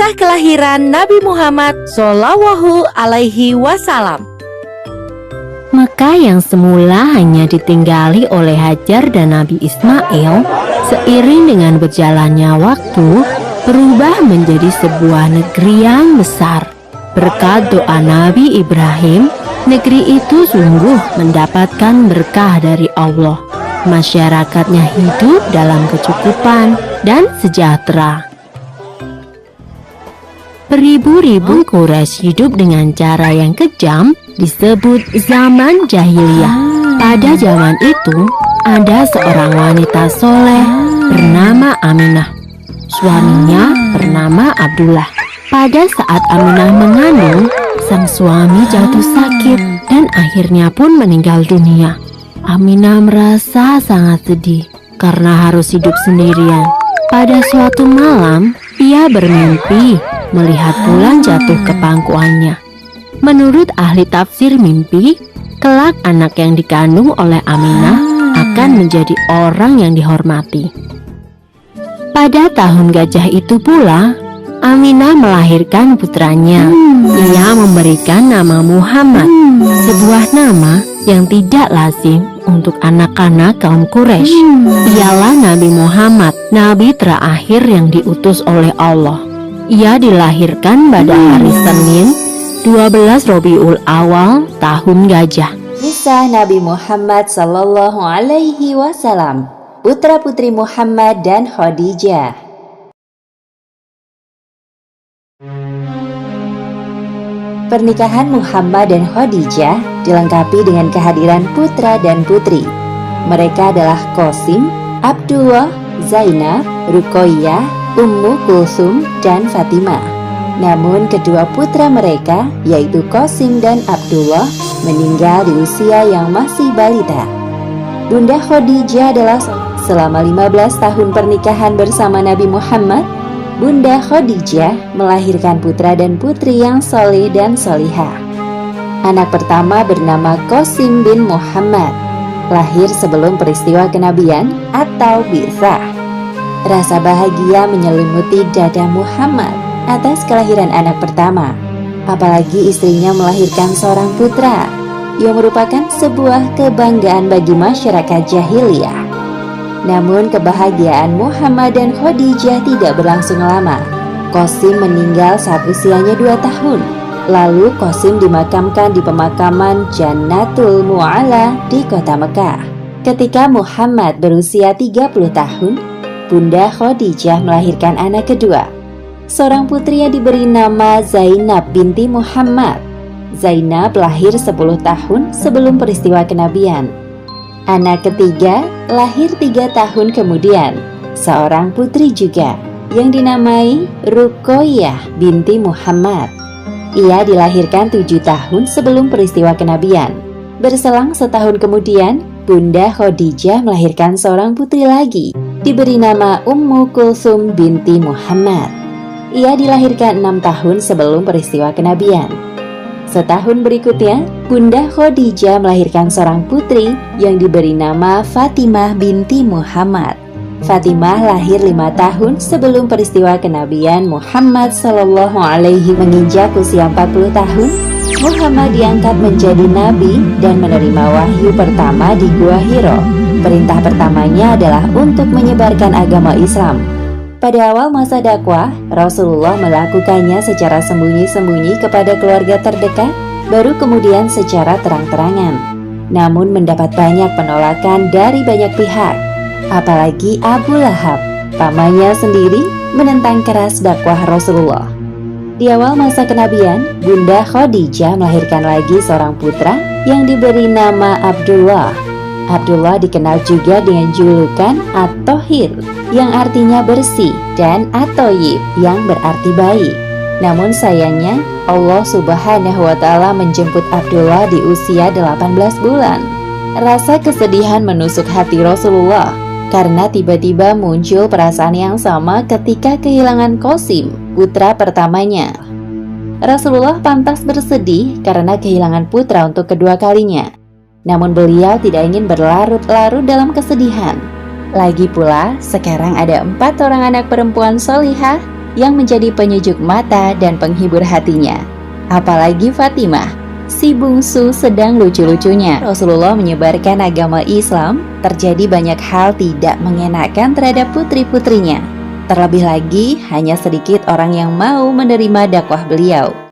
Kisah kelahiran Nabi Muhammad Shallallahu Alaihi Wasallam. Mekah yang semula hanya ditinggali oleh Hajar dan Nabi Ismail, seiring dengan berjalannya waktu, berubah menjadi sebuah negeri yang besar. Berkat doa Nabi Ibrahim, negeri itu sungguh mendapatkan berkah dari Allah. Masyarakatnya hidup dalam kecukupan dan sejahtera. Beribu-ribu Quraisy hidup dengan cara yang kejam disebut zaman jahiliyah. Pada zaman itu, ada seorang wanita soleh bernama Aminah. Suaminya bernama Abdullah. Pada saat Aminah mengandung, sang suami jatuh sakit dan akhirnya pun meninggal dunia. Aminah merasa sangat sedih karena harus hidup sendirian. Pada suatu malam, ia bermimpi melihat bulan jatuh ke pangkuannya. Menurut ahli tafsir mimpi, kelak anak yang dikandung oleh Aminah akan menjadi orang yang dihormati. Pada tahun gajah itu pula, Aminah melahirkan putranya. Ia memberikan nama Muhammad, sebuah nama yang tidak lazim untuk anak-anak kaum Quraisy. Ialah Nabi Muhammad, nabi terakhir yang diutus oleh Allah. Ia dilahirkan pada hari Senin 12 Rabiul Awal tahun gajah. Kisah Nabi Muhammad Sallallahu Alaihi Wasallam, putra-putri Muhammad dan Khadijah. Pernikahan Muhammad dan Khadijah dilengkapi dengan kehadiran putra dan putri. Mereka adalah Qasim, Abdullah, Zainab, Ruqayyah, Ummu Kulsum, dan Fatimah. Namun kedua putra mereka, yaitu Qasim dan Abdullah, meninggal di usia yang masih balita. Bunda Khadijah adalah selama 15 tahun pernikahan bersama Nabi Muhammad. Bunda Khadijah melahirkan putra dan putri yang soleh dan solihah. Anak pertama bernama Qasim bin Muhammad, lahir sebelum peristiwa kenabian atau bi'tsah. Rasa bahagia menyelimuti dada Muhammad atas kelahiran anak pertama, apalagi istrinya melahirkan seorang putra yang merupakan sebuah kebanggaan bagi masyarakat jahiliyah. Namun kebahagiaan Muhammad dan Khadijah tidak berlangsung lama. Qasim meninggal saat usianya 2 tahun. Lalu Qasim dimakamkan di pemakaman Jannatul Mu'alla di kota Mekah. Ketika Muhammad berusia 30 tahun, Bunda Khadijah melahirkan anak kedua, seorang putri yang diberi nama Zainab binti Muhammad. Zainab lahir 10 tahun sebelum peristiwa kenabian. Anak ketiga lahir 3 tahun kemudian, seorang putri juga yang dinamai Ruqayyah binti Muhammad. Ia dilahirkan 7 tahun sebelum peristiwa kenabian. Berselang setahun kemudian, Bunda Khadijah melahirkan seorang putri lagi, diberi nama Ummu Kulsum binti Muhammad. Ia dilahirkan 6 tahun sebelum peristiwa kenabian. Setahun berikutnya, Bunda Khadijah melahirkan seorang putri yang diberi nama Fatimah binti Muhammad. Fatimah lahir 5 tahun sebelum peristiwa kenabian Muhammad Sallallahu Alaihi menginjak usia 40 tahun. Muhammad diangkat menjadi nabi dan menerima wahyu pertama di Gua Hiro. Perintah pertamanya adalah untuk menyebarkan agama Islam. Pada awal masa dakwah, Rasulullah melakukannya secara sembunyi-sembunyi kepada keluarga terdekat, baru kemudian secara terang-terangan. Namun mendapat banyak penolakan dari banyak pihak, apalagi Abu Lahab, pamannya sendiri, menentang keras dakwah Rasulullah. Di awal masa kenabian, Bunda Khadijah melahirkan lagi seorang putra yang diberi nama Abdullah. Abdullah dikenal juga dengan julukan At-Thahir, yang artinya bersih, dan At-Thayyib, yang berarti baik. Namun sayangnya, Allah Subhanahu wa Ta'ala menjemput Abdullah di usia 18 bulan. Rasa kesedihan menusuk hati Rasulullah karena tiba-tiba muncul perasaan yang sama ketika kehilangan Qasim, putra pertamanya. Rasulullah pantas bersedih karena kehilangan putra untuk kedua kalinya. Namun beliau tidak ingin berlarut-larut dalam kesedihan. Lagi pula, sekarang ada 4 orang anak perempuan solihah yang menjadi penyejuk mata dan penghibur hatinya. Apalagi Fatimah, si bungsu sedang lucu-lucunya. Rasulullah menyebarkan agama Islam, terjadi banyak hal tidak mengenakan terhadap putri-putrinya. Terlebih lagi, hanya sedikit orang yang mau menerima dakwah beliau.